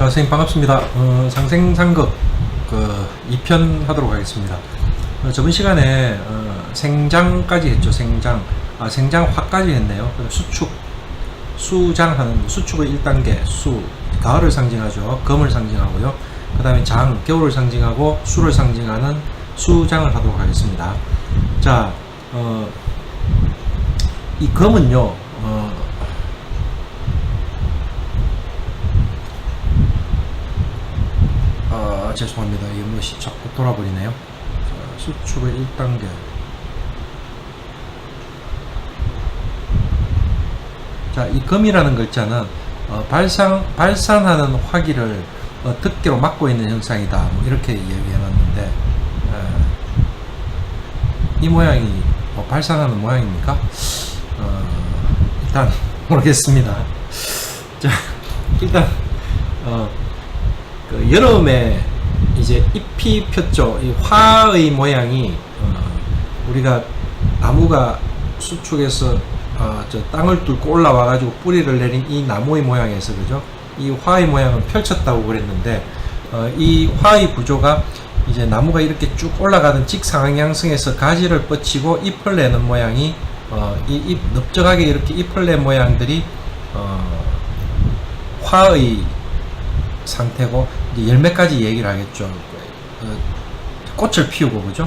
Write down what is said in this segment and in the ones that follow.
선생님 반갑습니다. 상생상극 2편 하도록 하겠습니다. 저번 시간에 생장까지 했죠. 생장 생장화까지 했네요. 수축, 수장하는 수축의 1단계 수, 가을을 상징하죠. 검을 상징하고요. 그 다음에 장, 겨울을 상징하고 수를 상징하는 수장을 하도록 하겠습니다. 자, 이 검은요, 죄송합니다. 이 무엇이 자꾸 돌아버리네요. 자, 수축의 1단계. 자, 이 검이라는 글자는 발산하는 화기를 덮개로 막고 있는 형상이다. 뭐 이렇게 얘기해놨는데, 이 모양이 발산하는 모양입니까? 일단 모르겠습니다. 자, 일단 그 여름에 이제 잎이 폈죠. 이 화의 모양이 우리가 나무가 수축해서 저 땅을 뚫고 올라와 가지고 뿌리를 내린 이 나무의 모양에서, 그죠? 이 화의 모양을 펼쳤다고 그랬는데, 이 화의 구조가 이제 나무가 이렇게 쭉 올라가던 직상향성에서 가지를 뻗치고 잎을 내는 모양이, 이 잎 넓적하게 이렇게 잎을 낸 모양들이 화의 상태고, 이제 열매까지 얘기를 하겠죠. 꽃을 피우고, 그죠?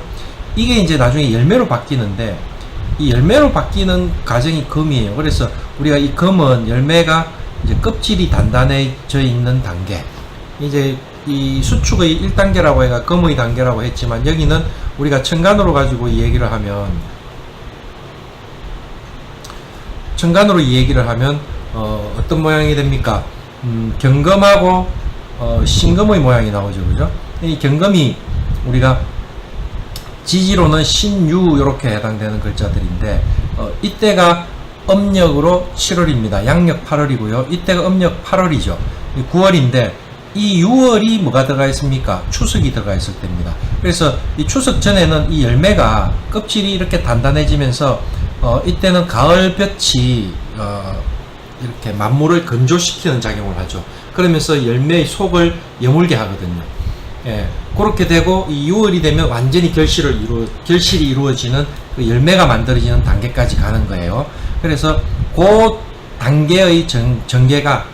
이게 이제 나중에 열매로 바뀌는데, 이 열매로 바뀌는 과정이 검이에요. 그래서 우리가 이 검은 열매가 이제 껍질이 단단해져 있는 단계, 이제 이 수축의 1단계라고 해가 검의 단계라고 했지만, 여기는 우리가 천간으로 가지고 이 얘기를 하면, 천간으로 이 얘기를 하면 어떤 모양이 됩니까? 경검하고 신검의 모양이 나오죠. 그죠? 이 경검이 우리가 지지로는 신유 이렇게 해당되는 글자들인데, 이때가 âm 역으로 7월입니다. 양력 8월이고요. 이때가 âm력 8월이죠. 9월인데 이 6월이 뭐가 들어가 있습니까? 추석이 들어가 있을 때입니다. 그래서 이 추석 전에는 이 열매가 껍질이 이렇게 단단해지면서 이때는 가을볕이 이렇게 만물을 건조시키는 작용을 하죠. 그러면서 열매의 속을 여물게 하거든요. 예, 그렇게 되고 이 6월이 되면 완전히 결실이 이루어지는 그 열매가 만들어지는 단계까지 가는 거예요. 그래서 그 단계의 전개가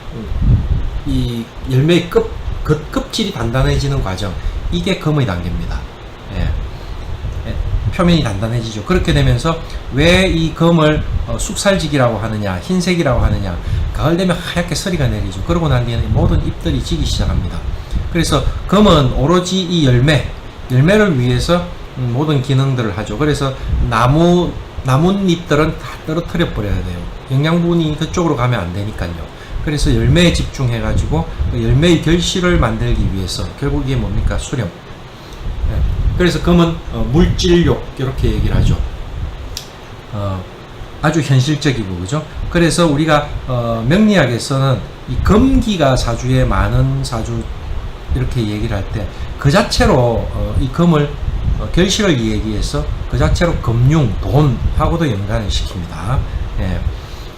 이 열매의 껍질이 단단해지는 과정, 이게 검의 단계입니다. 예, 표면이 단단해지죠. 그렇게 되면서 왜 이 검을 숙살지기라고 하느냐, 흰색이라고 하느냐, 가을 되면 하얗게 서리가 내리죠. 그러고 난 뒤에는 모든 잎들이 지기 시작합니다. 그래서 검은 오로지 이 열매를 위해서 모든 기능들을 하죠. 그래서 나뭇잎들은 다 떨어뜨려 버려야 돼요. 영양분이 그쪽으로 가면 안 되니까요. 그래서 열매에 집중해 가지고 그 열매의 결실을 만들기 위해서, 결국 이게 뭡니까? 수렴. 그래서 검은 물질욕 이렇게 얘기를 하죠. 아주 현실적이고, 그죠? 그래서 우리가 명리학에서는 이 검기가 사주에 많은 사주 이렇게 얘기를 할 때, 그 자체로 이 검을 결실을 얘기해서 그 자체로 금융, 돈하고도 연관을 시킵니다. 예.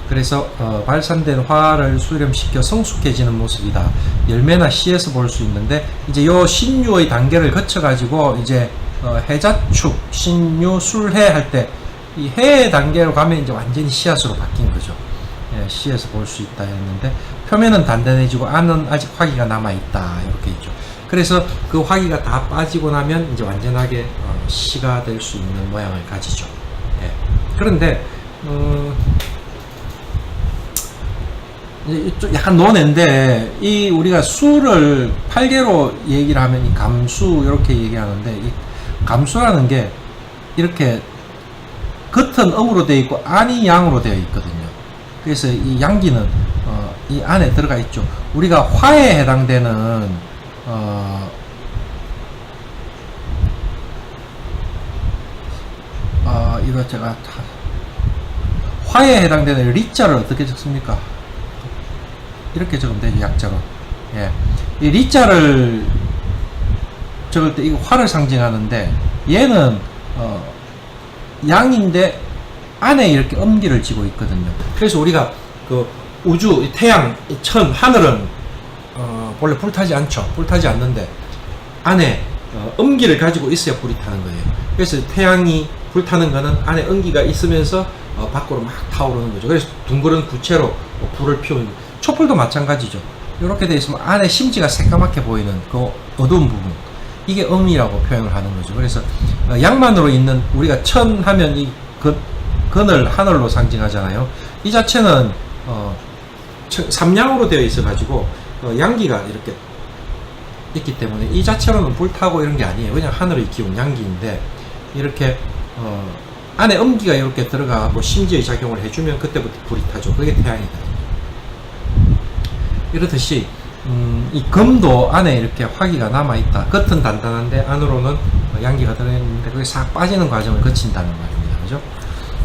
그래서 발산된 화를 수렴시켜 성숙해지는 모습이다. 열매나 씨에서 볼 수 있는데, 이제 요 신유의 단계를 거쳐 가지고 이제 해자축, 신유, 술해 할 때 이 해 단계로 가면 이제 완전히 씨앗으로 바뀐 거죠. 예, 씨에서 볼 수 있다 했는데, 표면은 단단해지고 안은 아직 화기가 남아 있다 이렇게 있죠. 그래서 그 화기가 다 빠지고 나면 이제 완전하게 씨가 될 수 있는 모양을 가지죠. 예. 그런데 약간 논인데, 이 우리가 수를 8개로 얘기를 하면 이 감수 이렇게 얘기하는데, 이 감수라는 게 이렇게 겉은 음으로 되어 있고 안이 양으로 되어 있거든요. 그래서 이 양기는 이 안에 들어가 있죠. 우리가 화에 해당되는 이거 제가 화에 해당되는 리자를 어떻게 적습니까? 이렇게 적으면 되죠. 약자로. 예. 이 리자를 적을 때 이거 화를 상징하는데, 얘는 양인데 안에 이렇게 음기를 지고 있거든요. 그래서 우리가 그 우주, 태양, 천, 하늘은 원래 불타지 않죠. 불타지 않는데 안에 음기를 가지고 있어야 불이 타는 거예요. 그래서 태양이 불타는 거는 안에 음기가 있으면서 밖으로 막 타오르는 거죠. 그래서 둥그런 구체로 불을 피우는, 촛불도 마찬가지죠. 이렇게 되어 있으면 안에 심지가 새까맣게 보이는 그 어두운 부분, 이게 음이라고 표현을 하는 거죠. 그래서 양만으로 있는, 우리가 천 하면 이 건을 하늘로 상징하잖아요. 이 자체는 삼양으로 되어 있어 가지고 양기가 이렇게 있기 때문에 이 자체로는 불타고 이런 게 아니에요. 그냥 하늘의 기운, 양기인데 이렇게 안에 음기가 이렇게 들어가고 심지의 작용을 해주면 그때부터 불이 타죠. 그게 태양이다. 이렇듯이 이 금도 안에 이렇게 화기가 남아있다. 겉은 단단한데 안으로는 양기가 들어있는데 그게 싹 빠지는 과정을 거친다는 말입니다. 그죠?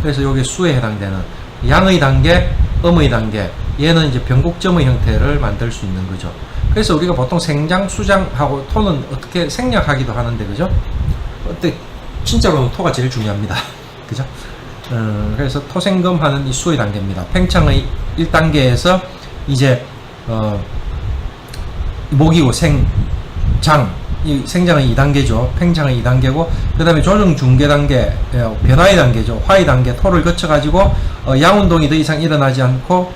그래서 이게 수에 해당되는 양의 단계, 음의 단계, 얘는 이제 변곡점의 형태를 만들 수 있는 거죠. 그래서 우리가 보통 생장, 수장하고 토는 어떻게 생략하기도 하는데, 그죠? 진짜로는 토가 제일 중요합니다. 그죠? 그래서 토생금 하는 이 수의 단계입니다. 팽창의 1단계에서 이제, 목이고 생장, 이 생장의 2단계죠. 팽창의 2단계고, 그 다음에 조정 중계 단계, 변화의 단계죠. 화의 단계, 토를 거쳐가지고, 양운동이 더 이상 일어나지 않고,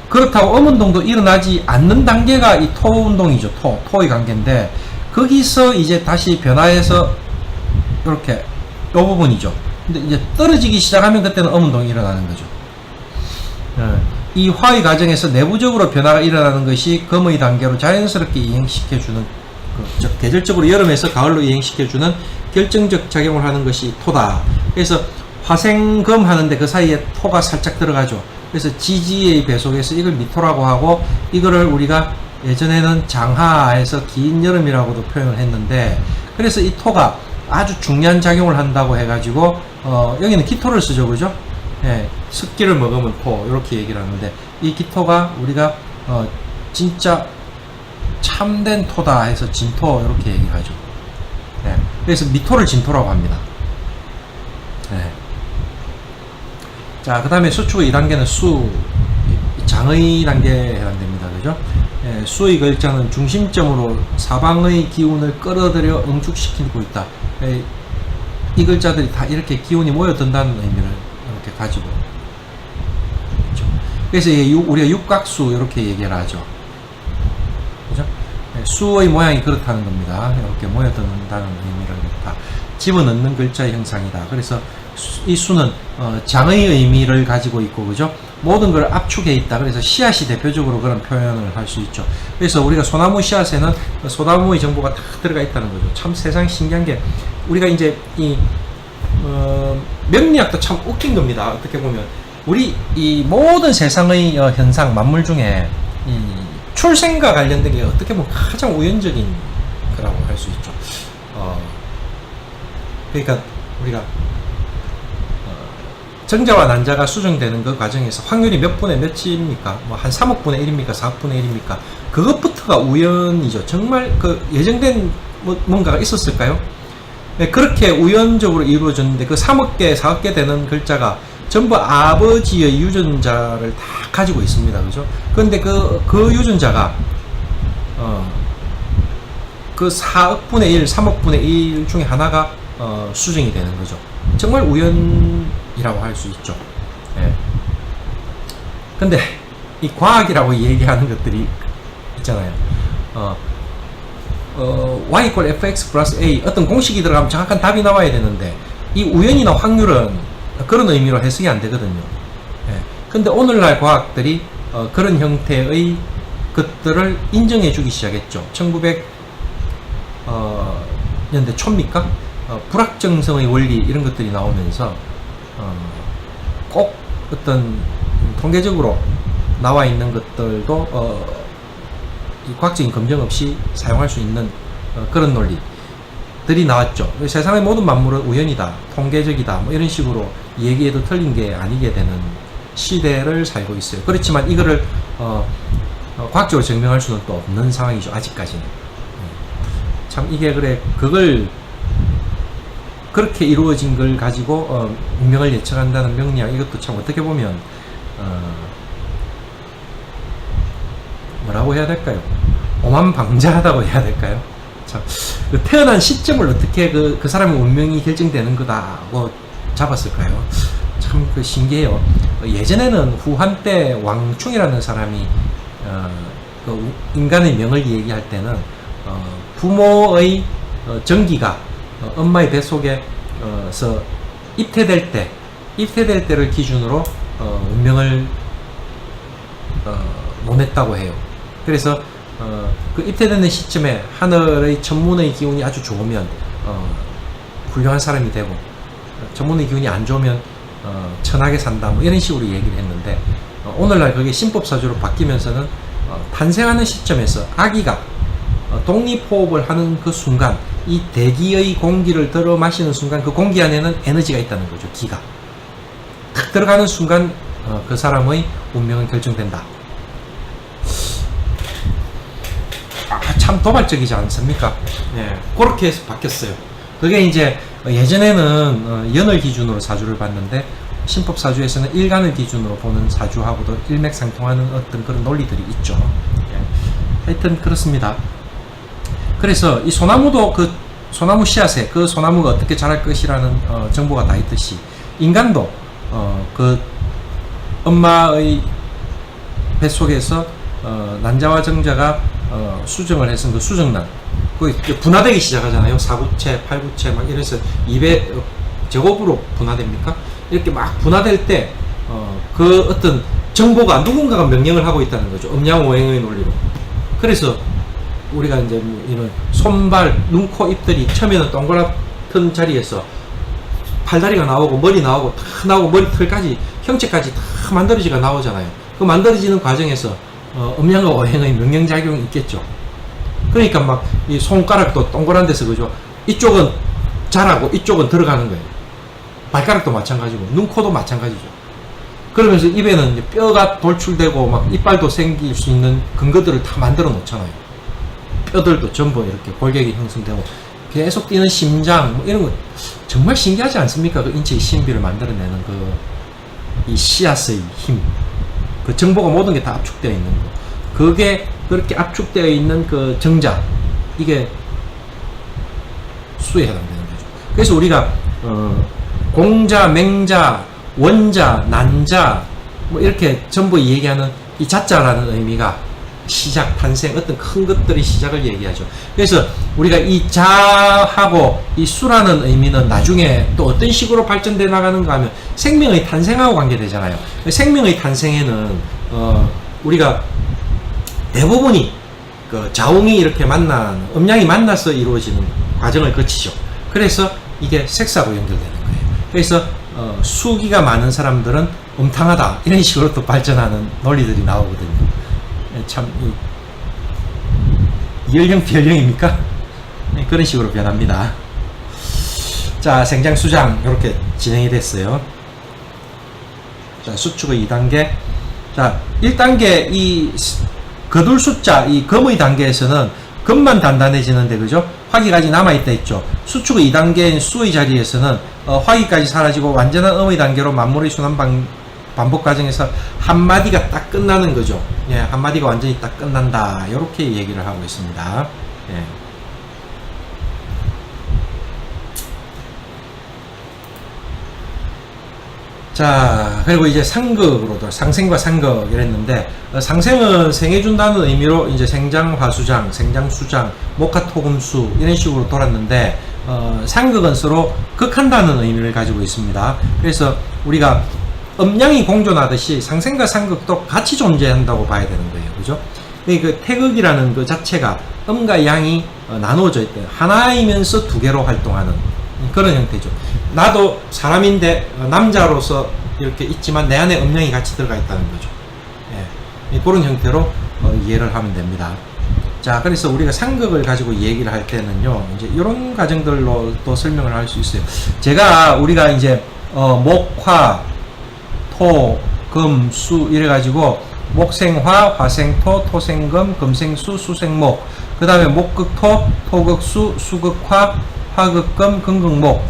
그렇다고 음운동도 일어나지 않는 단계가 이 토운동이죠. 토의 관계인데, 거기서 이제 다시 변화해서, 이렇게, 요 부분이죠. 근데 이제 떨어지기 시작하면 그때는 음운동이 일어나는 거죠. 이 화의 과정에서 내부적으로 변화가 일어나는 것이 금의 단계로 자연스럽게 이행시켜주는, 계절적으로 여름에서 가을로 이행시켜주는 결정적 작용을 하는 것이 토다. 그래서 화생금 하는데 그 사이에 토가 살짝 들어가죠. 그래서 지지의 배속에서 이걸 미토라고 하고, 이거를 우리가 예전에는 장하에서 긴 여름이라고도 표현을 했는데, 그래서 이 토가 아주 중요한 작용을 한다고 해가지고, 여기는 기토를 쓰죠. 그죠? 예, 습기를 먹으면 토, 이렇게 얘기를 하는데, 이 기토가 우리가, 진짜 참된 토다 해서 진토, 이렇게 얘기를 하죠. 예, 그래서 미토를 진토라고 합니다. 예. 자, 그 다음에 수축의 2단계는 수, 장의 단계에 해당됩니다. 그죠? 예, 수의 글자는 중심점으로 사방의 기운을 끌어들여 응축시키고 있다. 예, 이 글자들이 다 이렇게 기운이 모여든다는 의미를 이렇게 가지고 있죠. 그래서 우리가 육각수 이렇게 얘기를 하죠. 그죠? 예, 수의 모양이 그렇다는 겁니다. 이렇게 모여든다는 의미를 다 집어넣는 글자의 형상이다. 그래서 이 수는 장의 의미를 가지고 있고, 그죠? 모든 걸 압축해 있다. 그래서 씨앗이 대표적으로 그런 표현을 할 수 있죠. 그래서 우리가 소나무 씨앗에는 소나무의 정보가 다 들어가 있다는 거죠. 참 세상 신기한 게, 우리가 이제 이 명리학도 참 웃긴 겁니다. 어떻게 보면 우리 이 모든 세상의 현상, 만물 중에 이 출생과 관련된 게 어떻게 보면 가장 우연적인 거라고 할 수 있죠. 그러니까 우리가 정자와 난자가 수정되는 그 과정에서 확률이 몇 분의 몇입니까? 뭐 한 3억 분의 1입니까? 4억 분의 1입니까? 그것부터가 우연이죠. 정말 그 예정된 뭔가가 있었을까요? 네, 그렇게 우연적으로 이루어졌는데 그 3억 개, 4억 개 되는 글자가 전부 아버지의 유전자를 다 가지고 있습니다. 그죠? 그런데 그 유전자가 그 4억 분의 1, 3억 분의 1 중에 하나가 수정이 되는 거죠. 정말 우연이라고 할 수 있죠. 예. 근데 이 과학이라고 얘기하는 것들이 있잖아요. y equal fx 플러스 a, 어떤 공식이 들어가면 정확한 답이 나와야 되는데 이 우연이나 확률은 그런 의미로 해석이 안 되거든요. 예. 근데 오늘날 과학들이 그런 형태의 것들을 인정해 주기 시작했죠. 1900년대 초입니까? 불확정성의 원리 이런 것들이 나오면서 꼭 어떤 통계적으로 나와 있는 것들도 이 과학적인 검증 없이 사용할 수 있는 그런 논리들이 나왔죠. 세상의 모든 만물은 우연이다, 통계적이다, 뭐 이런 식으로 얘기해도 틀린 게 아니게 되는 시대를 살고 있어요. 그렇지만 이거를 과학적으로 증명할 수는 또 없는 상황이죠. 아직까지는. 참 이게 그걸 그렇게 이루어진 걸 가지고 운명을 예측한다는 명리학, 이것도 참 어떻게 보면 뭐라고 해야 될까요? 오만방자하다고 해야 될까요? 참, 그 태어난 시점을 어떻게 그 사람의 운명이 결정되는 거다고 잡았을까요? 참 그 신기해요. 예전에는 후한 때 왕충이라는 사람이 그 인간의 명을 얘기할 때는 부모의 정기가 엄마의 뱃속에서 입퇴될 때를 기준으로 운명을 논했다고 해요. 그래서 그 입퇴되는 시점에 하늘의 천문의 기운이 아주 좋으면 훌륭한 사람이 되고, 천문의 기운이 안 좋으면 천하게 산다, 뭐 이런 식으로 얘기를 했는데, 오늘날 그게 신법사주로 바뀌면서는 탄생하는 시점에서 아기가 독립호흡을 하는 그 순간, 이 대기의 공기를 들어 마시는 순간 그 공기 안에는 에너지가 있다는 거죠. 기가 탁 들어가는 순간 그 사람의 운명은 결정된다. 참 도발적이지 않습니까? 예, 그렇게 해서 바뀌었어요. 그게 이제 예전에는 연을 기준으로 사주를 봤는데, 신법사주에서는 일간을 기준으로 보는 사주하고도 일맥상통하는 어떤 그런 논리들이 있죠. 예, 하여튼 그렇습니다. 그래서 이 소나무도 그 소나무 씨앗에 그 소나무가 어떻게 자랄 것이라는 정보가 다 있듯이, 인간도 그 엄마의 뱃속에서 난자와 정자가 수정을 해서 그 수정란, 그 분화되기 시작하잖아요. 4구체, 8구체 막 이래서 2배 제곱으로 분화됩니까? 이렇게 막 분화될 때 그 어떤 정보가 누군가가 명령을 하고 있다는 거죠. 음양오행의 논리로. 그래서 우리가 이제 뭐 이런 손발, 눈, 코, 입들이 처음에는 동그랗던 자리에서 팔다리가 나오고 머리 나오고 다 나오고 머리털까지 형체까지 다 만들어지가 나오잖아요. 그 만들어지는 과정에서 음양과 오행의 명령작용이 있겠죠. 그러니까 막 이 손가락도 동그란 데서, 그죠? 이쪽은 자라고 이쪽은 들어가는 거예요. 발가락도 마찬가지고 눈, 코도 마찬가지죠. 그러면서 입에는 이제 뼈가 돌출되고 막 이빨도 생길 수 있는 근거들을 다 만들어 놓잖아요. 뼈들도 전부 이렇게 골격이 형성되고 계속 뛰는 심장, 뭐 이런 거 정말 신기하지 않습니까? 그 인체의 신비를 만들어내는 이 씨앗의 힘, 그 정보가 모든 게 다 압축되어 있는 거. 그게 그렇게 압축되어 있는 그 정자, 이게 수에 해당되는 거죠. 그래서 우리가 공자, 맹자, 원자, 난자 뭐 이렇게 전부 얘기하는 이 자자라는 의미가 시작, 탄생, 어떤 큰 것들의 시작을 얘기하죠. 그래서 우리가 이 자하고 이 수라는 의미는 나중에 또 어떤 식으로 발전돼 나가는가 하면 생명의 탄생하고 관계되잖아요. 생명의 탄생에는 우리가 대부분이 그 자웅이 이렇게 음양이 만나서 이루어지는 과정을 거치죠. 그래서 이게 섹스하고 연결되는 거예요. 그래서 수기가 많은 사람들은 음탕하다, 이런 식으로 또 발전하는 논리들이 나오거든요. 참 이연령 비연령입니까? 그런 식으로 변합니다. 자, 생장수장 이렇게 진행이 됐어요. 자, 수축의 2단계. 자, 1단계 이 거둘 숫자, 이 금의 단계에서는 금만 단단해지는데, 그죠? 화기까지 남아있다 했죠. 수축의 2단계인 수의 자리에서는 화기까지 사라지고 완전한 음의 단계로 만물의 순환 반복 과정에서 한마디가 딱 끝나는 거죠. 예, 한마디가 완전히 딱 끝난다, 이렇게 얘기를 하고 있습니다. 예. 자, 그리고 이제 상극으로도 상생과 상극 이랬는데, 상생은 생해준다는 의미로 이제 생장화수장, 생장수장, 목화토금수 이런 식으로 돌았는데, 상극은 서로 극한다는 의미를 가지고 있습니다. 그래서 우리가 음양이 공존하듯이 상생과 상극도 같이 존재한다고 봐야 되는 거예요. 그죠? 그 태극이라는 그 자체가 음과 양이 나누어져 있대. 하나이면서 두 개로 활동하는 그런 형태죠. 나도 사람인데 남자로서 이렇게 있지만 내 안에 음양이 같이 들어가 있다는 거죠. 예. 그런 형태로 이해를 하면 됩니다. 자, 그래서 우리가 상극을 가지고 얘기를 할 때는요, 이제 이런 과정들로 또 설명을 할 수 있어요. 우리가 이제 목화, 토, 금, 수 이래가지고 목생화, 화생토, 토생금, 금생수, 수생목, 그 다음에 목극토, 토극수, 수극화, 화극금, 금극목,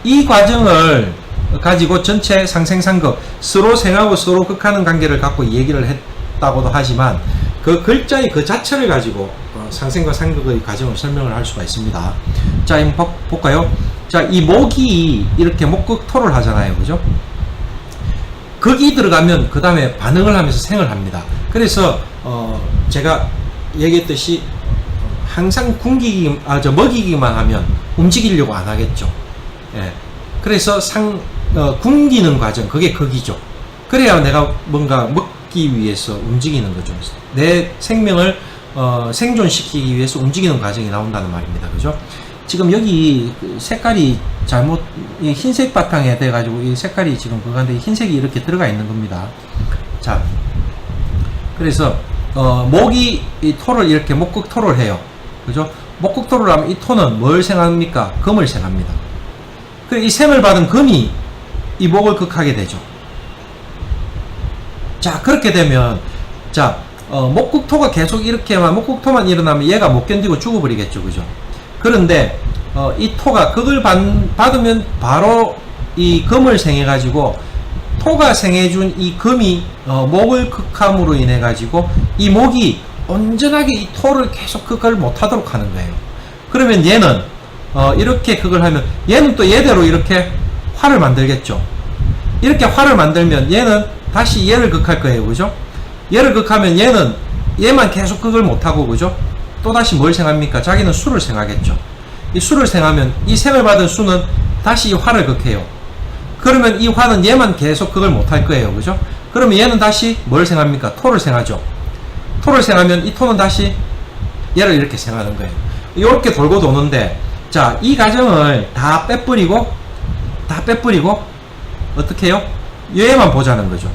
이 과정을 가지고 전체 상생상극, 서로 생하고 서로 극하는 관계를 갖고 얘기를 했다고도 하지만, 그 글자의 그 자체를 가지고 상생과 상극의 과정을 설명을 할 수가 있습니다. 자, 한번 볼까요? 자, 이 목이 이렇게 목극토를 하잖아요. 그죠? 극이 들어가면 그 다음에 반응을 하면서 생을 합니다. 그래서 제가 얘기했듯이 항상 먹이기만 하면 움직이려고 안 하겠죠. 예. 그래서 굶기는 과정, 그게 극이죠. 그래야 내가 뭔가 먹기 위해서 움직이는 거죠. 내 생명을 생존시키기 위해서 움직이는 과정이 나온다는 말입니다. 그죠? 지금 여기 색깔이 흰색 바탕에 돼가지고 이 색깔이 지금 그건데 흰색이 이렇게 들어가 있는 겁니다. 자, 그래서 목이 이 토를 이렇게 목극토를 해요. 그죠? 목극토를 하면 이 토는 뭘 생합니까? 금을 생합니다. 그래서 이 생을 받은 금이 이 목을 극하게 되죠. 자, 그렇게 되면 자, 목극토가 계속 이렇게만 목극토만 일어나면 얘가 못 견디고 죽어버리겠죠. 그죠? 그런데 이 토가 극을 받으면 바로 이 금을 생해 가지고 토가 생해준 이 금이 목을 극함으로 인해 가지고 이 목이 온전하게 이 토를 계속 극을 못하도록 하는 거예요. 그러면 얘는 이렇게 극을 하면 얘는 또 얘대로 이렇게 활을 만들겠죠. 이렇게 활을 만들면 얘는 다시 얘를 극할 거예요. 그죠? 얘를 극하면 얘만 계속 극을 못하고, 그죠? 또다시 뭘 생합니까? 자기는 수를 생하겠죠. 이 수를 생하면 이 생을 받은 수는 다시 이 화를 극해요. 그러면 이 화는 얘만 계속 극을 못할 거예요. 그죠? 그러면 얘는 다시 뭘 생합니까? 토를 생하죠. 토를 생하면 이 토는 다시 얘를 이렇게 생하는 거예요. 이렇게 돌고 도는데, 자, 이 과정을 다 빼버리고 어떻게 해요? 얘만 보자는 거죠.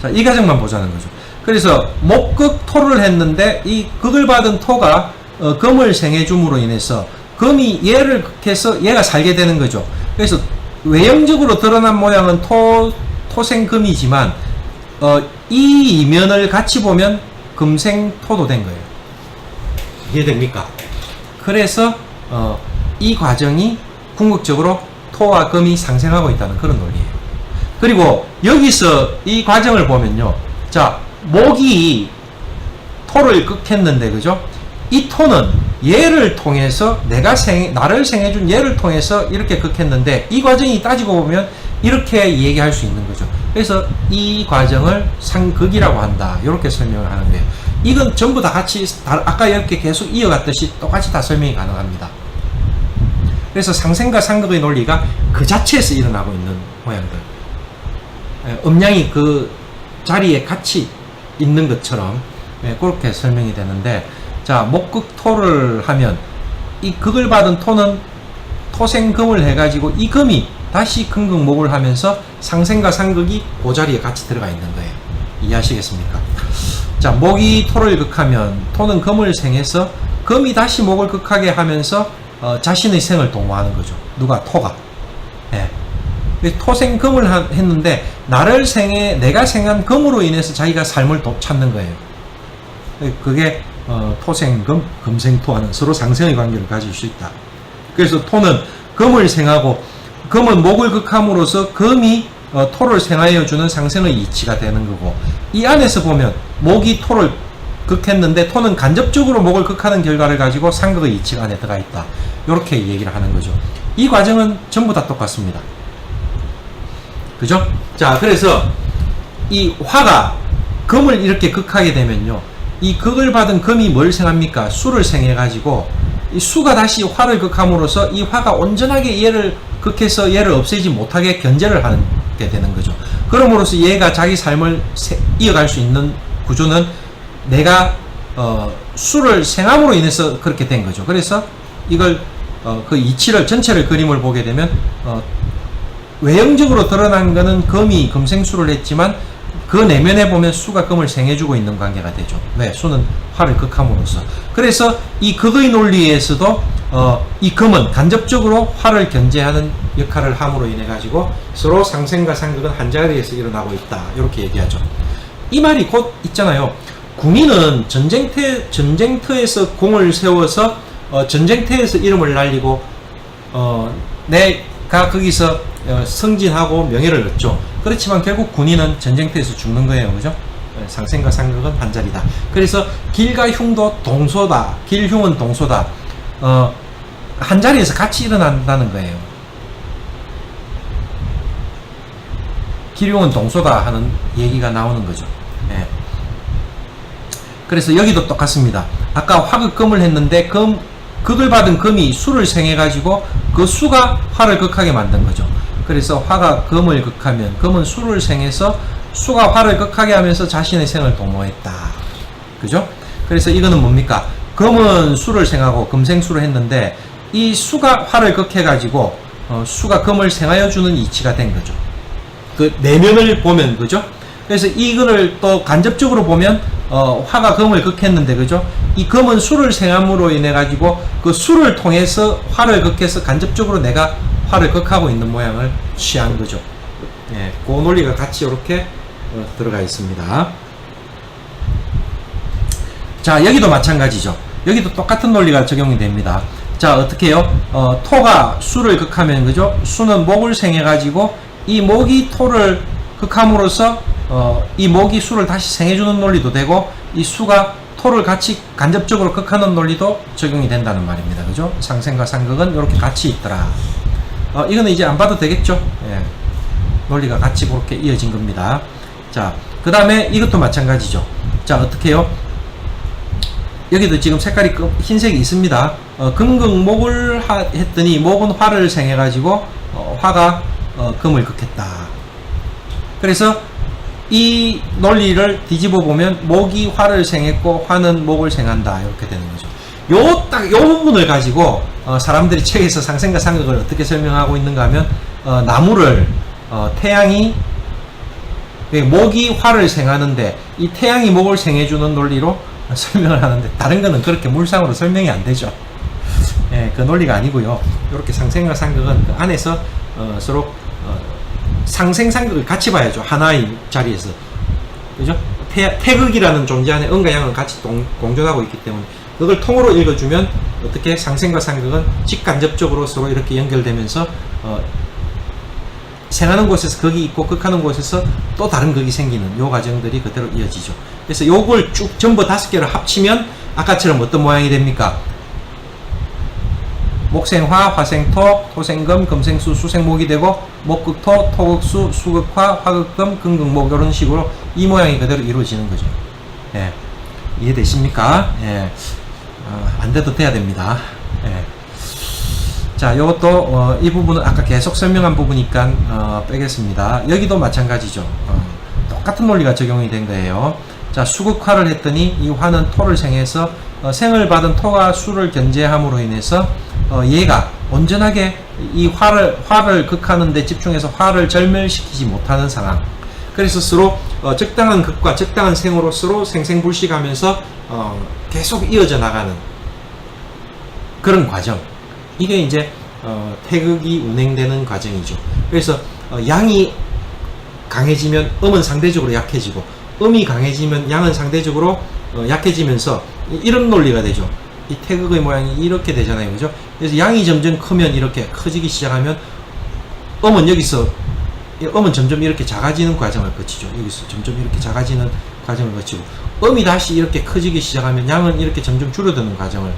자, 이 과정만 보자는 거죠. 그래서 목극토를 했는데 이 극을 받은 토가 금을 생해줌으로 인해서 금이 얘를 극해서 얘가 살게 되는 거죠. 그래서 외형적으로 드러난 모양은 토생금이지만 이 이면을 같이 보면 금생토도 된 거예요. 이해됩니까? 그래서 이 과정이 궁극적으로 토와 금이 상생하고 있다는 그런 논리예요. 그리고 여기서 이 과정을 보면요. 자, 목이 토를 극했는데, 그죠? 이 토는 얘를 통해서 나를 생해준 얘를 통해서 이렇게 극했는데, 이 과정이 따지고 보면 이렇게 얘기할 수 있는 거죠. 그래서 이 과정을 상극이라고 한다. 이렇게 설명을 하는 거예요. 이건 전부 다 같이 아까 이렇게 계속 이어갔듯이 똑같이 다 설명이 가능합니다. 그래서 상생과 상극의 논리가 그 자체에서 일어나고 있는 모양들. 음양이 그 자리에 같이 있는 것처럼 그렇게 설명이 되는데, 자, 목극토를 하면 이 극을 받은 토는 토생금을 해가지고 이 금이 다시 금극목을 하면서 상생과 상극이 그 자리에 같이 들어가 있는 거예요. 이해하시겠습니까? 자, 목이 토를 극하면 토는 금을 생해서 금이 다시 목을 극하게 하면서 자신의 생을 도모하는 거죠. 누가? 토가. 예. 토생금을 했는데 내가 생한 금으로 인해서 자기가 삶을 찾는 거예요. 그게 토생금, 금생토하는 서로 상생의 관계를 가질 수 있다. 그래서 토는 금을 생하고 금은 목을 극함으로써 금이 토를 생하여 주는 상생의 이치가 되는 거고, 이 안에서 보면 목이 토를 극했는데 토는 간접적으로 목을 극하는 결과를 가지고 상극의 이치가 안에 들어가 있다. 이렇게 얘기를 하는 거죠. 이 과정은 전부 다 똑같습니다. 그죠? 자, 그래서 이 화가 금을 이렇게 극하게 되면요, 이 극을 받은 금이 뭘 생합니까? 수를 생해가지고 이 수가 다시 화를 극함으로써 이 화가 온전하게 얘를 극해서 얘를 없애지 못하게 견제를 하게 되는 거죠. 그럼으로써 얘가 자기 삶을 이어갈 수 있는 구조는 내가 수를 생함으로 인해서 그렇게 된 거죠. 그래서 이걸 그 이치를 전체를 그림을 보게 되면 외형적으로 드러난 거는 금이 금생수를 했지만 그 내면에 보면 수가 금을 생해주고 있는 관계가 되죠. 왜? 수는 화를 극함으로써. 그래서 이 극의 논리에서도 이 금은 간접적으로 화를 견제하는 역할을 함으로 인해 가지고 서로 상생과 상극은 한 자리에서 일어나고 있다. 이렇게 얘기하죠. 이 말이 곧 있잖아요. 군인은 전쟁터에서 공을 세워서 전쟁터에서 이름을 날리고 내가 거기서 승진하고 명예를 얻죠. 그렇지만 결국 군인은 전쟁터에서 죽는 거예요. 그죠? 상생과 상극은 한 자리다. 그래서 길과 흉도 동소다. 길, 흉은 동소다. 한 자리에서 같이 일어난다는 거예요. 길, 흉은 동소다 하는 얘기가 나오는 거죠. 예. 그래서 여기도 똑같습니다. 아까 화극금을 했는데 극을 받은 금이 수를 생해가지고 그 수가 화를 극하게 만든 거죠. 그래서 화가 금을 극하면 금은 수를 생해서 수가 화를 극하게 하면서 자신의 생을 도모했다. 그죠? 그래서 이거는 뭡니까? 금은 수를 생하고 금생수를 했는데 이 수가 화를 극해가지고 수가 금을 생하여 주는 이치가 된 거죠. 그 내면을 보면 그죠? 그래서 이거를 또 간접적으로 보면 화가 금을 극했는데 그죠? 이 금은 수를 생함으로 인해 가지고 그 수를 통해서 화를 극해서 간접적으로 내가 화를 극하고 있는 모양을 취한 거죠. 예, 그 논리가 같이 이렇게 들어가 있습니다. 자, 여기도 마찬가지죠. 여기도 똑같은 논리가 적용이 됩니다. 자, 어떻게 해요? 토가 수를 극하면 그죠? 수는 목을 생해 가지고 이 목이 토를 극함으로써 이 목이 수를 다시 생해주는 논리도 되고 이 수가 토를 같이 간접적으로 극하는 논리도 적용이 된다는 말입니다. 그죠? 상생과 상극은 이렇게 같이 있더라. 이거는 이제 안 봐도 되겠죠? 예. 논리가 같이 그렇게 이어진 겁니다. 자, 그 다음에 이것도 마찬가지죠. 자, 어떻게 해요? 여기도 지금 색깔이 흰색이 있습니다. 금극목을 했더니 목은 화를 생해가지고 화가 금을 극했다. 그래서 이 논리를 뒤집어 보면 목이 화를 생했고 화는 목을 생한다. 이렇게 되는 거죠. 요 부분을 가지고 사람들이 책에서 상생과 상극을 어떻게 설명하고 있는가 하면 나무를 태양이 목이 화를 생하는데 이 태양이 목을 생해주는 논리로 설명을 하는데 다른 거는 그렇게 물상으로 설명이 안 되죠. 예, 그 논리가 아니고요. 이렇게 상생과 상극은 그 안에서 서로 상생 상극을 같이 봐야죠. 하나의 자리에서. 그죠? 태극이라는 존재 안에 음과 양은 같이 공존하고 있기 때문에 그걸 통으로 읽어주면 어떻게 상생과 상극은 직간접적으로 서로 이렇게 연결되면서 생하는 곳에서 극이 있고 극하는 곳에서 또 다른 극이 생기는 요 과정들이 그대로 이어지죠. 그래서 요걸 쭉 전부 5개를 합치면 아까처럼 어떤 모양이 됩니까? 목생화, 화생토, 토생금, 금생수, 수생목이 되고 목극토, 토극수, 수극화, 화극금, 금극목 이런 식으로 이 모양이 그대로 이루어지는 거죠. 예. 이해되십니까? 예. 안 돼도 돼야 됩니다. 예. 자, 요것도 이 부분은 아까 계속 설명한 부분이니까 빼겠습니다. 여기도 마찬가지죠. 똑같은 논리가 적용이 된 거예요. 자, 수극화를 했더니 이 화는 토를 생해서 생을 받은 토가 수를 견제함으로 인해서 얘가 온전하게 이 화를 극하는 데 집중해서 화를 절멸시키지 못하는 상황. 그래서 서로 적당한 극과 적당한 생으로 서로 생생불식하면서 계속 이어져 나가는 그런 과정. 이게 이제 태극이 운행되는 과정이죠. 그래서 양이 강해지면 음은 상대적으로 약해지고 음이 강해지면 양은 상대적으로 약해지면서 이런 논리가 되죠. 이 태극의 모양이 이렇게 되잖아요. 그죠? 그래서 양이 점점 크면 이렇게 커지기 시작하면 음은 점점 이렇게 작아지는 과정을 거치죠. 여기서 점점 이렇게 작아지는 과정을 거치고 음이 다시 이렇게 커지기 시작하면 양은 이렇게 점점 줄어드는 과정을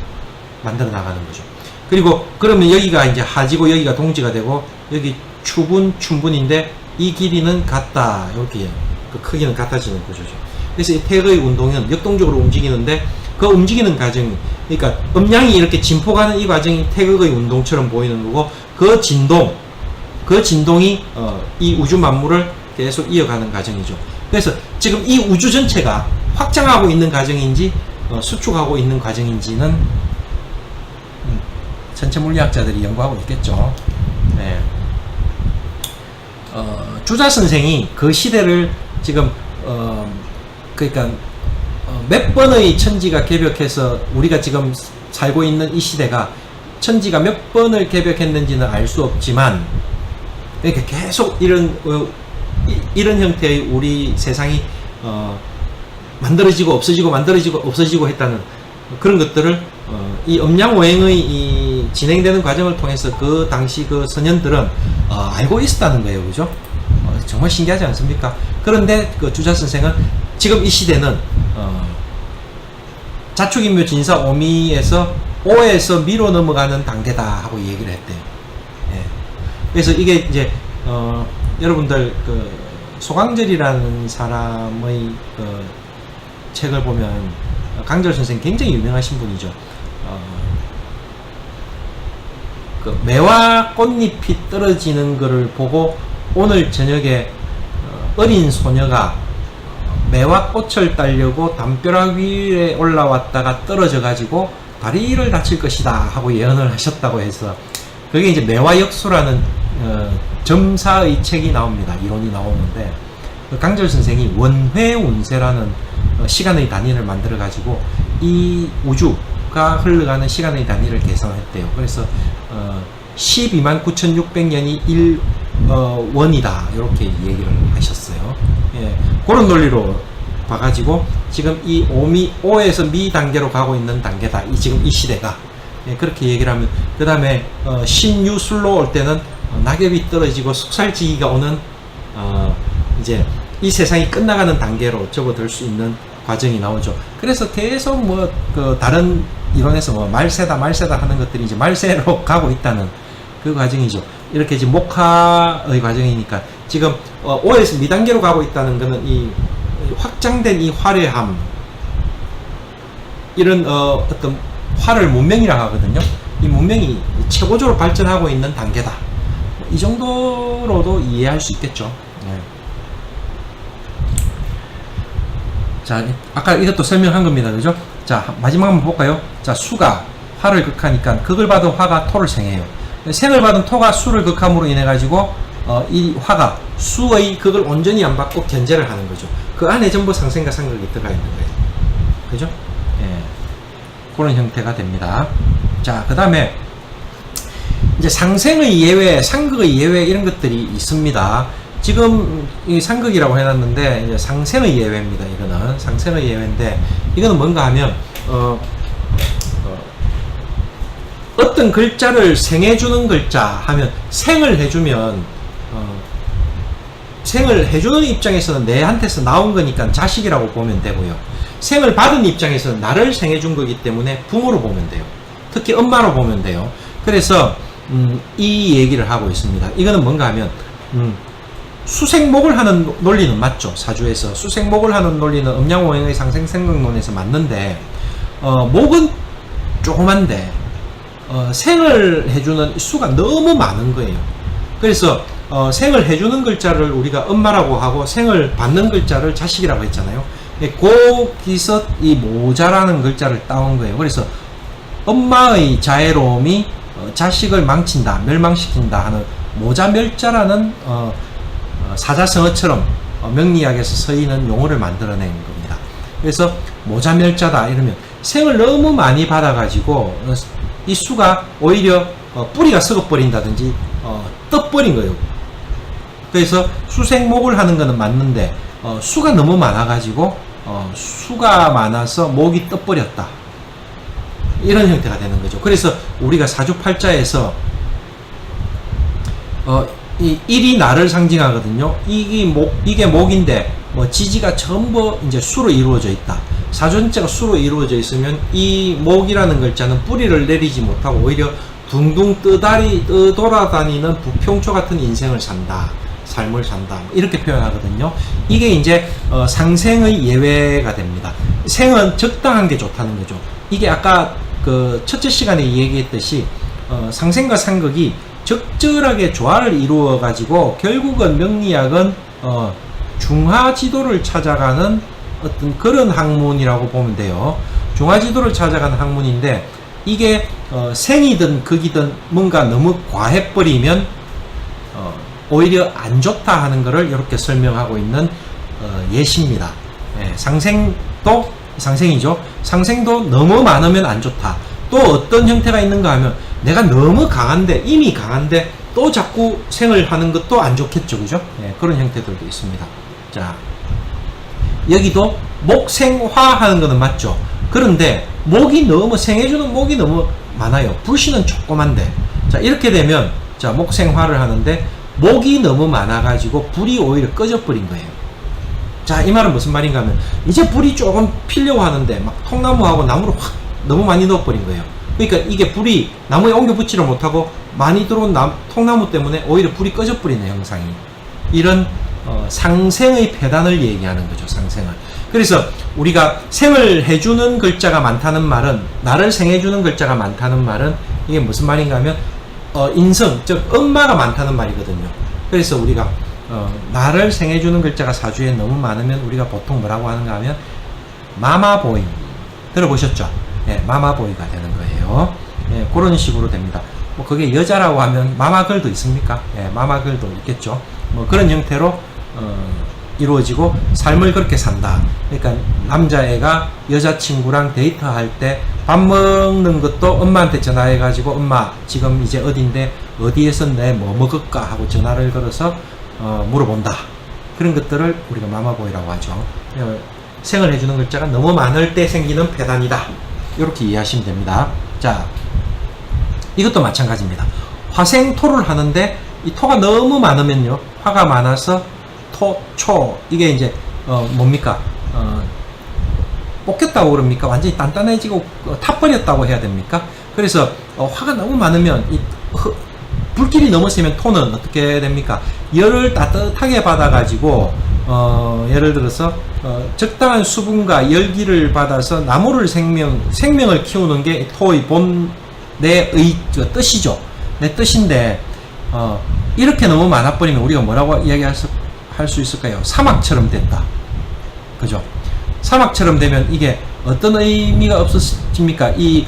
만들어 나가는 거죠. 그리고 그러면 여기가 이제 하지고 여기가 동지가 되고 여기 춘분인데 이 길이는 같다. 이렇게 그 크기는 같아지는 구조죠. 그래서 이 태극의 운동은 역동적으로 움직이는데 그 움직이는 과정이 그러니까 음양이 이렇게 진포가는 이 과정이 태극의 운동처럼 보이는 거고 그 진동이 이 우주 만물을 계속 이어가는 과정이죠. 그래서 지금 이 우주 전체가 확장하고 있는 과정인지 수축하고 있는 과정인지는 전체 물리학자들이 연구하고 있겠죠. 네. 주자 선생이 그 시대를 지금 그러니까 몇 번의 천지가 개벽해서 우리가 지금 살고 있는 이 시대가 천지가 몇 번을 개벽했는지는 알 수 없지만 그러니까 계속 이런 형태의 우리 세상이 만들어지고 없어지고 만들어지고 없어지고 했다는 그런 것들을 이 음양오행의 이 진행되는 과정을 통해서 그 당시 그 선현들은 알고 있었다는 거예요. 그죠? 정말 신기하지 않습니까? 그런데 그 주자 선생은 지금 이 시대는 자축인묘 진사 오미에서 오에서 미로 넘어가는 단계다 하고 얘기를 했대요. 예. 그래서 이게 이제 여러분들 그 소강절이라는 사람의 그 책을 보면 강절 선생 굉장히 유명하신 분이죠. 그 매화 꽃잎이 떨어지는 것을 보고 오늘 저녁에 어린 소녀가 매화 꽃을 따려고 담벼락 위에 올라왔다가 떨어져 가지고 다리를 다칠 것이다 하고 예언을 하셨다고 해서 그게 이제 매화역수라는 점사의 책이 나옵니다. 이론이 나오는데 그 강절 선생이 원회운세라는 시간의 단위를 만들어 가지고 이 우주가 흘러가는 시간의 단위를 계산했대요. 그래서 129,600년이 1원이다 이렇게 얘기를 하셨어요. 예, 그런 논리로 봐가지고 지금 이 오에서 미 단계로 가고 있는 단계다. 지금 이 시대가. 예, 그렇게 얘기를 하면 그 다음에 신유술로 올 때는 낙엽이 떨어지고 숙살지기가 오는 이제 이 세상이 끝나가는 단계로 접어들 수 있는 과정이 나오죠. 그래서 계속 뭐 그 다른 이론에서 뭐 말세다 하는 것들이 이제 말세로 가고 있다는 그 과정이죠. 이렇게 이제 목화의 과정이니까 지금 오에서 미단계로 가고 있다는 것은 이 확장된 이 화려함, 이런 어떤 화를 문명이라고 하거든요. 이 문명이 최고조로 발전하고 있는 단계다. 이 정도로도 이해할 수 있겠죠. 네. 자, 아까 이것도 설명한 겁니다. 그죠? 자, 마지막 한번 볼까요? 자, 수가 화를 극하니까 극을 받은 화가 토를 생해요. 생을 받은 토가 수를 극함으로 인해 가지고 이 화가 수의 극을 온전히 안 받고 견제를 하는 거죠. 그 안에 전부 상생과 상극이 들어가 있는 거예요. 그죠? 예. 그런 형태가 됩니다. 자, 그 다음에 이제 상생의 예외, 상극의 예외 이런 것들이 있습니다. 지금 이 상극이라고 해놨는데 이제 상생의 예외입니다. 이거는 상생의 예외인데 이거는 뭔가 하면 어떤 글자를 생해주는 글자 하면 생을 해주면 생을 해주는 입장에서는 내한테서 나온 거니까 자식이라고 보면 되고요. 생을 받은 입장에서는 나를 생해준 거기 때문에 부모로 보면 돼요. 특히 엄마로 보면 돼요. 그래서 이 얘기를 하고 있습니다. 이거는 뭔가 하면 수생목을 하는 논리는 맞죠. 사주에서 수생목을 하는 논리는 음양오행의 상생생극론에서 맞는데 목은 조그만데 생을 해주는 수가 너무 많은 거예요. 그래서 생을 해주는 글자를 우리가 엄마라고 하고 생을 받는 글자를 자식이라고 했잖아요. 거기서 이 모자라는 글자를 따온 거예요. 그래서 엄마의 자애로움이 자식을 망친다, 멸망시킨다 하는 모자멸자라는 사자성어처럼 명리학에서 쓰이는 용어를 만들어낸 겁니다. 그래서 모자멸자다 이러면 생을 너무 많이 받아가지고 이 수가 오히려 뿌리가 썩어버린다든지 떠버린 거예요. 그래서 수생목을 하는 거는 맞는데 수가 너무 많아가지고 수가 많아서 목이 떠버렸다. 이런 형태가 되는 거죠. 그래서 우리가 사주팔자에서 이 일이 나를 상징하거든요. 이게 목인데 뭐 지지가 전부 이제 수로 이루어져 있다. 사전체가 수로 이루어져 있으면 이 목이라는 글자는 뿌리를 내리지 못하고 오히려 둥둥 떠돌아다니는 부평초 같은 인생을 산다. 삶을 산다. 이렇게 표현하거든요. 이게 이제 상생의 예외가 됩니다. 생은 적당한 게 좋다는 거죠. 이게 아까 그 첫째 시간에 얘기했듯이 상생과 상극이 적절하게 조화를 이루어 가지고 결국은 명리학은 중화지도를 찾아가는 어떤 그런 학문이라고 보면 돼요. 중화지도를 찾아가는 학문인데 이게 생이든 극이든 뭔가 너무 과해버리면 오히려 안 좋다 하는 것을 이렇게 설명하고 있는 예시입니다. 예, 상생도 상생이죠. 상생도 너무 많으면 안 좋다. 또 어떤 형태가 있는가 하면 내가 너무 강한데 이미 강한데 또 자꾸 생을 하는 것도 안 좋겠죠. 그죠? 예, 그런 형태들도 있습니다. 자, 여기도 목생화 하는 거는 맞죠. 그런데 목이 너무 생해주는 목이 너무 많아요. 불씨는 조그만데. 자, 이렇게 되면 자, 목생화를 하는데 목이 너무 많아가지고 불이 오히려 꺼져버린 거예요. 자, 이 말은 무슨 말인가 하면 이제 불이 조금 피려고 하는데 막 통나무하고 나무를 확 너무 많이 넣어버린 거예요. 그러니까 이게 불이 나무에 옮겨 붙지를 못하고 많이 들어온 통나무 때문에 오히려 불이 꺼져버리는 형상이, 이런 상생의 폐단을 얘기하는 거죠. 상생을. 그래서 우리가 생을 해주는 글자가 많다는 말은, 나를 생해주는 글자가 많다는 말은 이게 무슨 말인가 하면 인성, 즉 엄마가 많다는 말이거든요. 그래서 우리가 나를 생해주는 글자가 사주에 너무 많으면 우리가 보통 뭐라고 하는가 하면 마마보이, 들어보셨죠? 예, 마마보이가 되는 거예요. 예, 그런 식으로 됩니다. 뭐 그게 여자라고 하면 마마걸도 있습니까? 예, 마마걸도 있겠죠. 뭐 그런 형태로 이루어지고 삶을 그렇게 산다. 그러니까 남자애가 여자친구랑 데이트할 때 밥 먹는 것도 엄마한테 전화해가지고 엄마 지금 이제 어딘데 어디에서 내 뭐 먹을까 하고 전화를 걸어서 물어본다. 그런 것들을 우리가 마마보이라고 하죠. 생을 해주는 글자가 너무 많을 때 생기는 폐단이다. 이렇게 이해하시면 됩니다. 자, 이것도 마찬가지입니다. 화생토를 하는데 이 토가 너무 많으면요, 화가 많아서 초, 이게 이제 뭡니까? 볶였다고 그럽니까? 완전히 단단해지고 타버렸다고 해야 됩니까? 그래서 화가 너무 많으면 불길이 너무 세면 토는 어떻게 됩니까? 열을 따뜻하게 받아가지고 예를 들어서 적당한 수분과 열기를 받아서 나무를 생명을 키우는 게 토의 내 뜻이죠. 내 뜻인데 이렇게 너무 많아버리면 우리가 뭐라고 이야기할 수 있을까요? 사막처럼 됐다. 그죠? 사막처럼 되면 이게 어떤 의미가 없어집니까? 이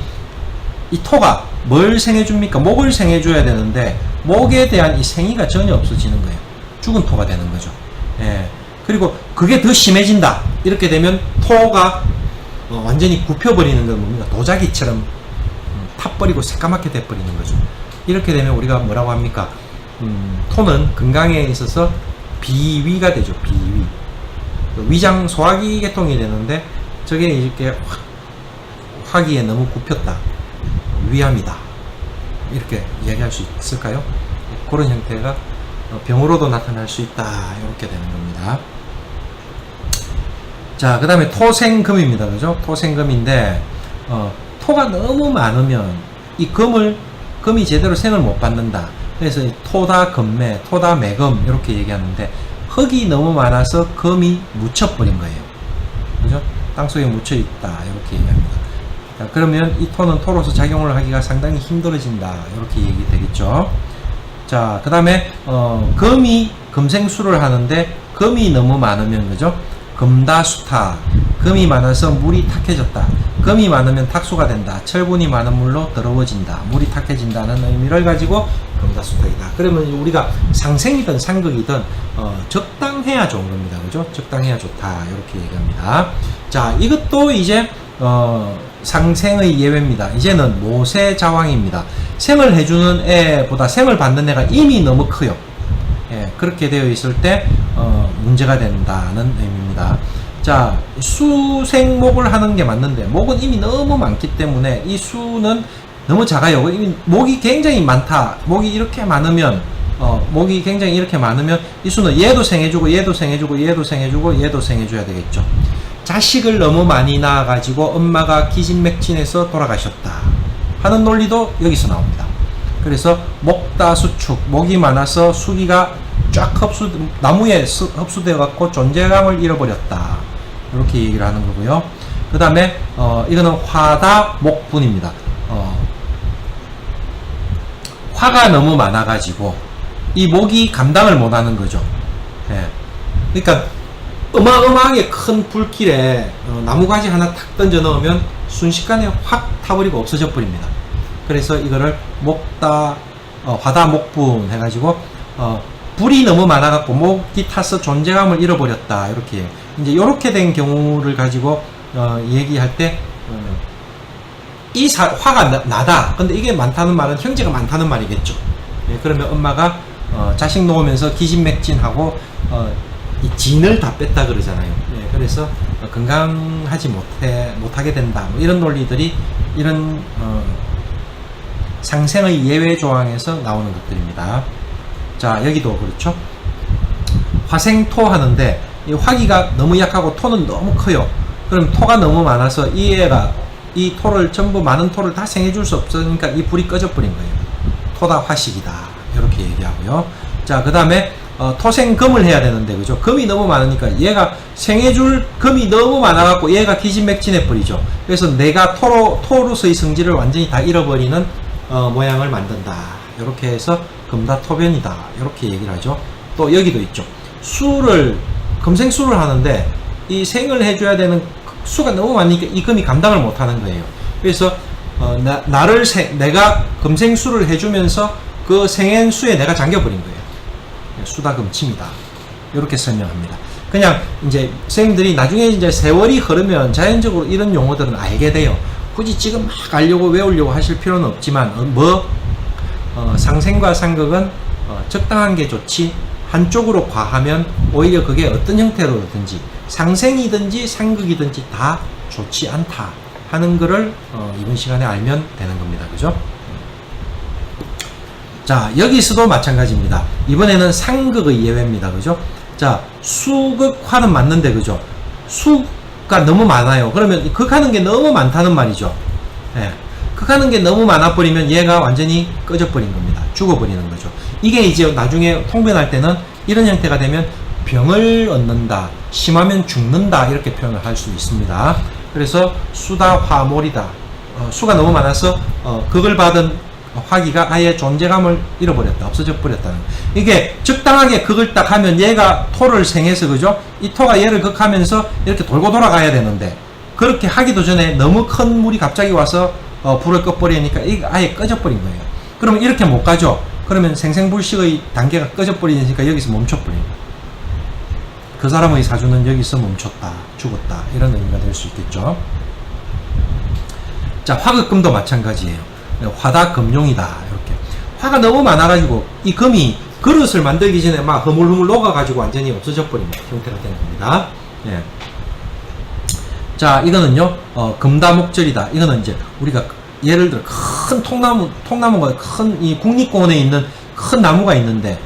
토가 뭘 생해줍니까? 목을 생해줘야 되는데 목에 대한 이 생의가 전혀 없어지는 거예요. 죽은 토가 되는 거죠. 예. 그리고 그게 더 심해진다. 이렇게 되면 토가 완전히 굽혀버리는 건 뭡니까? 도자기처럼 타버리고 새까맣게 돼버리는 거죠. 이렇게 되면 우리가 뭐라고 합니까? 토는 건강에 있어서 비위가 되죠. 비위. 위장 소화기 계통이 되는데 저게 이렇게 화기에 너무 굽혔다. 위암이다. 이렇게 이야기할 수 있을까요? 그런 형태가 병으로도 나타날 수 있다. 이렇게 되는 겁니다. 자, 그 다음에 토생금입니다. 그죠? 토생금인데 토가 너무 많으면 이 금이 제대로 생을 못 받는다. 그래서 토다금매, 토다매금 이렇게 얘기하는데 흙이 너무 많아서 금이 묻혀버린 거예요. 그죠? 땅속에 묻혀있다. 이렇게 얘기합니다. 자, 그러면 이 토는 토로서 작용을 하기가 상당히 힘들어진다. 이렇게 얘기 되겠죠. 자, 그 다음에 금이 금생수를 하는데 금이 너무 많으면 그죠? 금다수타. 금이 많아서 물이 탁해졌다. 금이 많으면 탁수가 된다. 철분이 많은 물로 더러워진다. 물이 탁해진다는 의미를 가지고 금다수탁이다. 그러면 우리가 상생이든 상극이든 적당해야 좋은 겁니다. 그죠? 적당해야 좋다. 이렇게 얘기합니다. 자, 이것도 이제 상생의 예외입니다. 이제는 모세자왕입니다. 생을 해주는 애보다 생을 받는 애가 이미 너무 커요. 예, 그렇게 되어 있을 때 문제가 된다는 의미입니다. 자, 수생목을 하는 게 맞는데 목은 이미 너무 많기 때문에 이 수는 너무 작아요. 이미 목이 굉장히 많다. 목이 이렇게 많으면 이 수는 얘도 생해주고 얘도 생해주고 얘도 생해주고 얘도 생해줘야 되겠죠. 자식을 너무 많이 낳아가지고 엄마가 기진맥진해서 돌아가셨다 하는 논리도 여기서 나옵니다. 그래서 목다수축, 목이 많아서 수기가 쫙 나무에 흡수되어 갖고 존재감을 잃어버렸다. 이렇게 얘기를 하는 거고요. 그 다음에 이거는 화다목분입니다. 화가 너무 많아가지고 이 목이 감당을 못하는 거죠. 예. 그러니까 어마어마하게 큰 불길에 나무가지 하나 탁 던져 넣으면 순식간에 확 타버리고 없어져 버립니다. 그래서 이거를 화다목분 해가지고 불이 너무 많아갖고 목이 타서 존재감을 잃어버렸다. 이렇게 이제 이렇게 된 경우를 가지고 얘기할 때 화가 나다. 근데 이게 많다는 말은 형제가 많다는 말이겠죠. 예, 그러면 엄마가 자식 놓으면서 기진맥진하고 이 진을 다 뺐다 그러잖아요. 예, 그래서 건강하지 못하게 된다. 뭐 이런 논리들이 이런 상생의 예외 조항에서 나오는 것들입니다. 자, 여기도 그렇죠. 화생토 하는데 이 화기가 너무 약하고 토는 너무 커요. 그럼 토가 너무 많아서 이 애가 이 토를 전부 많은 토를 다 생해줄 수 없으니까 이 불이 꺼져버린 거예요. 토다 화식이다 이렇게 얘기하고요. 자, 그 다음에 토생금을 해야 되는데 그죠? 금이 너무 많으니까 얘가 생해줄 금이 너무 많아갖고 얘가 기진맥진해 버리죠. 그래서 내가 토로서의 성질을 완전히 다 잃어버리는 모양을 만든다. 이렇게 해서 금다토변이다 이렇게 얘기를 하죠. 또 여기도 있죠. 금생수를 하는데 이 생을 해줘야 되는 수가 너무 많으니까 이 금이 감당을 못하는 거예요. 그래서 내가 금생수를 해주면서 그 생행수에 내가 잠겨버린 거예요. 수다금침이다 이렇게 설명합니다. 그냥 이제 선생님들이 나중에 이제 세월이 흐르면 자연적으로 이런 용어들은 알게 돼요. 굳이 지금 막 알려고 외우려고 하실 필요는 없지만 상생과 상극은 적당한 게 좋지 한쪽으로 과하면 오히려 그게 어떤 형태로든지 상생이든지 상극이든지 다 좋지 않다 하는 거를 이번 시간에 알면 되는 겁니다. 그죠? 자, 여기서도 마찬가지입니다. 이번에는 상극의 예외입니다. 그죠? 자, 수극화는 맞는데 그죠? 수가 너무 많아요. 그러면 극하는 게 너무 많다는 말이죠. 예. 극하는 게 너무 많아버리면 얘가 완전히 꺼져버린 겁니다. 죽어버리는 거죠. 이게 이제 나중에 통변할 때는 이런 형태가 되면 병을 얻는다, 심하면 죽는다 이렇게 표현을 할 수 있습니다. 그래서 수다 화몰이다. 수가 너무 많아서 극을 받은 화기가 아예 존재감을 잃어버렸다, 없어져 버렸다는. 이게 적당하게 극을 딱 하면 얘가 토를 생해서 그죠? 이 토가 얘를 극하면서 이렇게 돌고 돌아가야 되는데 그렇게 하기도 전에 너무 큰 물이 갑자기 와서 불을 꺼버리니까 이게 아예 꺼져버린 거예요. 그러면 이렇게 못 가죠. 그러면 생생불식의 단계가 꺼져버리니까 여기서 멈춰버려요. 그 사람의 사주는 여기서 멈췄다, 죽었다 이런 의미가 될 수 있겠죠. 자, 화극금도 마찬가지예요. 화다금용이다 이렇게. 화가 너무 많아가지고 이 금이 그릇을 만들기 전에 막 흐물흐물 녹아가지고 완전히 없어져 버리는 형태가 되는 겁니다. 예. 자, 이거는요 금다목절이다. 이거는 이제 우리가 예를 들어 큰 통나무가 큰 이 국립공원에 있는 큰 나무가 있는데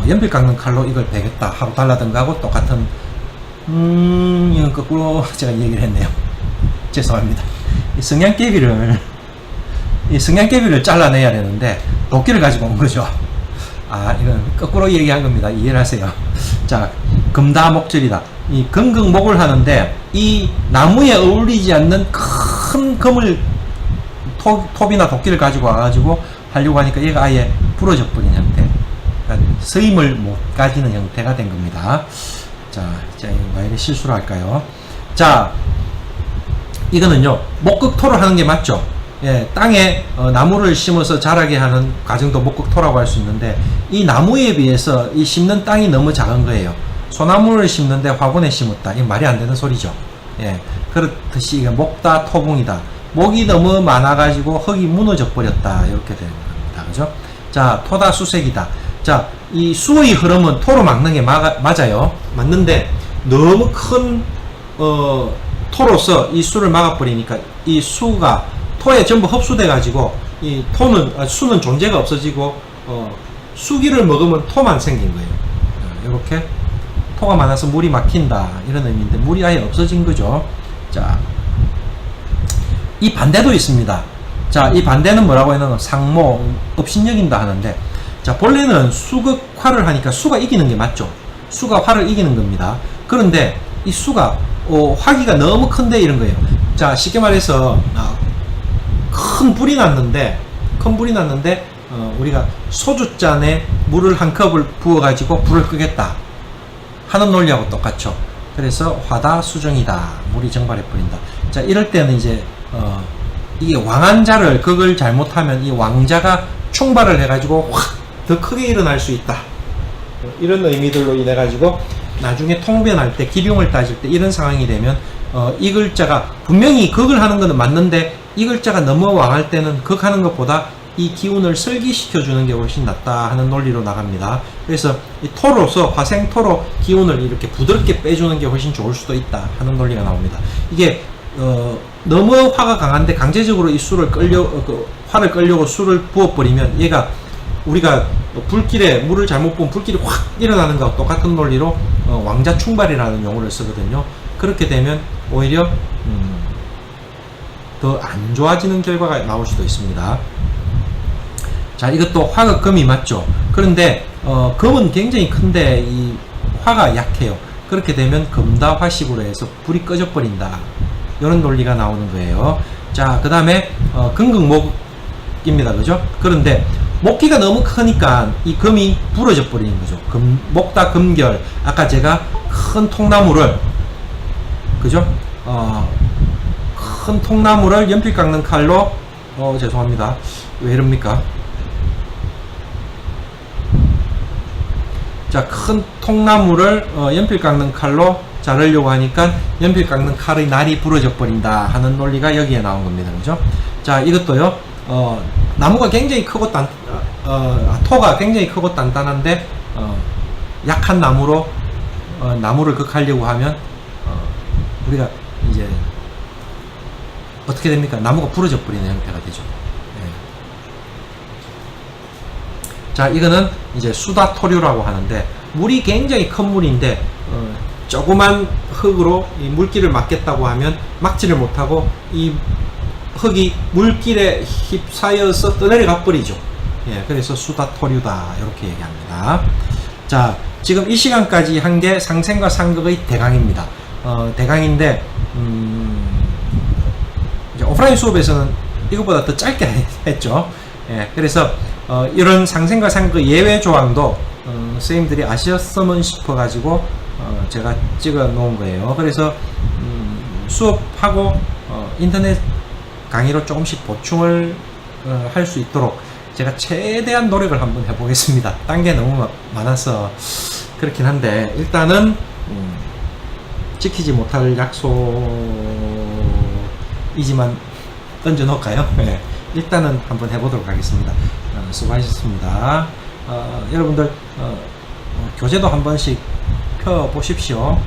연필 깎는 칼로 이걸 베겠다 하고 달라든가 하고 똑같은 이건 거꾸로 제가 얘기를 했네요. 죄송합니다. 이 성냥개비를 잘라내야 되는데 도끼를 가지고 온 거죠. 이건 거꾸로 얘기한 겁니다. 이해를 하세요. 자, 금다목절이다. 이 금극목을 하는데 이 나무에 어울리지 않는 큰 금을 톱이나 도끼를 가지고 와가지고 하려고 하니까 얘가 아예 부러져 버린 형태. 그러니까 서임을 못 가지는 형태가 된 겁니다. 자, 왜 이렇게 실수를 할까요? 자, 이거는요 목극토를 하는 게 맞죠? 예, 땅에 나무를 심어서 자라게 하는 과정도 목극토라고 할 수 있는데 이 나무에 비해서 이 심는 땅이 너무 작은 거예요. 소나무를 심는데 화분에 심었다. 이 말이 안 되는 소리죠. 예, 그렇듯이 이게 목다 토붕이다. 목이 너무 많아가지고 흙이 무너져 버렸다. 이렇게 되는 겁니다. 그죠? 자, 토다 수색이다. 자, 이 수의 흐름은 토로 막는 게 맞아요. 맞는데 너무 큰 토로서 이 수를 막아버리니까 이 수가 토에 전부 흡수돼 가지고 이 수는 존재가 없어지고 수기를 먹으면 토만 생긴 거예요. 이렇게 토가 많아서 물이 막힌다 이런 의미인데 물이 아예 없어진 거죠. 자, 이 반대도 있습니다. 자, 이 반대는 뭐라고 해놓으면 상모, 업신여긴다 하는데, 자, 본래는 수극화를 하니까 수가 이기는 게 맞죠. 수가 화를 이기는 겁니다. 그런데 이 수가 화기가 너무 큰데 이런 거예요. 자, 쉽게 말해서 큰 불이 났는데 우리가 소주잔에 물을 한 컵을 부어가지고 불을 끄겠다 하는 논리하고 똑같죠. 그래서 화다 수정이다. 물이 증발해 버린다. 자, 이럴 때는 이제 이게 왕한자를 극을 잘못하면 이 왕자가 충발을 해가지고 확 더 크게 일어날 수 있다. 이런 의미들로 인해 가지고 나중에 통변할 때 기륭을 따질 때 이런 상황이 되면 이 글자가 분명히 극을 하는 것은 맞는데 이 글자가 너무 왕할 때는 극하는 것보다 이 기운을 설기시켜 주는 게 훨씬 낫다 하는 논리로 나갑니다. 그래서 이 토로서 화생토로 기운을 이렇게 부드럽게 빼주는 게 훨씬 좋을 수도 있다 하는 논리가 나옵니다. 이게 너무 화가 강한데 강제적으로 이 수를 화를 끌려고 수를 부어버리면 얘가 우리가 불길에 물을 잘못 부으면 불길이 확 일어나는 거하고 똑같은 논리로 왕자 충발이라는 용어를 쓰거든요. 그렇게 되면 오히려 더 안 좋아지는 결과가 나올 수도 있습니다. 자, 이것도 화가 금이 맞죠. 그런데 금은 굉장히 큰데 이 화가 약해요. 그렇게 되면 금다화식으로 해서 불이 꺼져 버린다, 이런 논리가 나오는 거예요. 자, 그 다음에 금극목입니다, 그죠? 그런데 목기가 너무 크니까 이 금이 부러져 버리는 거죠. 목다 금결. 아까 제가 큰 통나무를, 그죠? 큰 통나무를 연필 깎는 칼로, 죄송합니다. 왜 이럽니까? 자, 큰 통나무를 연필 깎는 칼로 자르려고 하니까 연필 깎는 칼의 날이 부러져 버린다 하는 논리가 여기에 나온 겁니다, 그죠? 자, 이것도요, 나무가 굉장히 크고 토가 굉장히 크고 단단한데 약한 나무로 나무를 극하려고 하면 우리가 이제 어떻게 됩니까? 나무가 부러져 버리는 형태가 되죠. 네. 자, 이거는 이제 수다토류라고 하는데, 물이 굉장히 큰 물인데 조그만 흙으로 이 물길을 막겠다고 하면 막지를 못하고 이 흙이 물길에 휩싸여서 떠내려가 버리죠. 예, 그래서 수다토류다, 이렇게 얘기합니다. 자, 지금 이 시간까지 한 게 상생과 상극의 대강입니다. 대강인데 이제 오프라인 수업에서는 이것보다 더 짧게 했죠. 예, 그래서 이런 상생과 상극 예외 조항도 선생님들이 아셨으면 싶어 가지고 제가 찍어 놓은 거예요. 그래서 수업하고 인터넷 강의로 조금씩 보충을 할 수 있도록 제가 최대한 노력을 한번 해보겠습니다. 딴 게 너무 많아서 그렇긴 한데, 일단은 지키지 못할 약속이지만 던져 놓을까요? 네. 일단은 한번 해보도록 하겠습니다. 수고하셨습니다. 여러분들 교재도 한 번씩 펴보십시오.